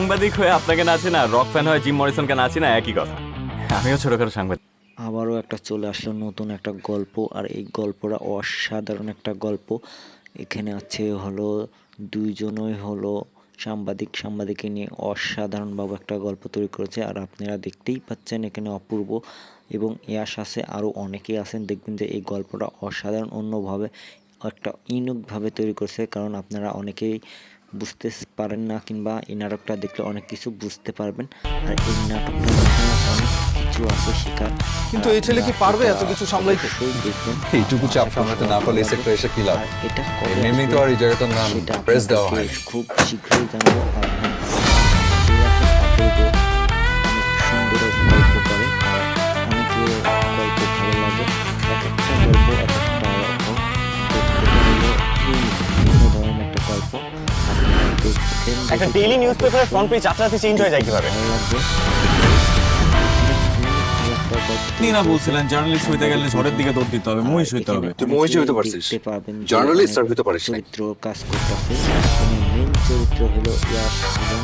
সাংবাদিক হয়ে আপনাকে নাচি না, রক ফ্যান হয়ে জিম মরিসনকে নাচি না, একই কথা। আমিও ছোটখাটো সাংবাদিক। আবারও একটা চলে আসলো নতুন একটা গল্প, আর এই গল্পটা অসাধারণ একটা গল্প। এখানে আছে হলো দুইজনই হলো সাংবাদিককে নিয়ে অসাধারণভাবে একটা গল্প তৈরি করেছে। আর আপনারা দেখতেই পাচ্ছেন এখানে অপূর্ব এবং ইয়াশ আছে, আরও অনেকেই আছেন। দেখবেন যে এই গল্পটা অসাধারণ, অন্যভাবে একটা ইউনিকভাবে তৈরি করছে, কারণ আপনারা অনেকেই বুঝতে পারেন না, কিংবা এই নাটকটা দেখলে অনেক কিছু বুঝতে পারবেন। আর এই নাটকটা অনেক কিছু আছে শেখার। কিন্তু এই ছেলে কি পারবে এত কিছু সামলাইতে? অবশ্যই দেখবেন। এইটুকু চাপ সামলাতে না পারলে এই সেক্টরে এসে কি লাভ? আর এটা কবে এমনি তো আর এই জায়গাটার নাম সেটা প্রেস দেওয়া আপনাদেরকে হয়। খুব শীঘ্রই জানাবো। আর হ্যাঁ, যে আছে অপূর্ব অনেক সুন্দর গল্প করে, আর অনেকের গল্প ভালো লাগে। এক একটা গল্প এক একটা রকম, ভিন্ন ধরনের একটা গল্প। আপনারা দেখবেন, একটা ডেইলি নিউজ পেপারের ফ্রন্ট পেজ রাতারাতি চেঞ্জ হয়ে যায় কিভাবে? ভালো লাগবে। আপনি না বলছিলেন জার্নালিস্ট হইতে গেলে ঝড়ের দিকে দৌড় দিতে হবে, মহিষ হইতে হবে। তুই মহিষ হইতে পারছিস, জার্নালিস্ট আর হইতে পারিস না। চরিত্র কাজ করতেছে। মেন চরিত্র হলো ইয়াশ এবং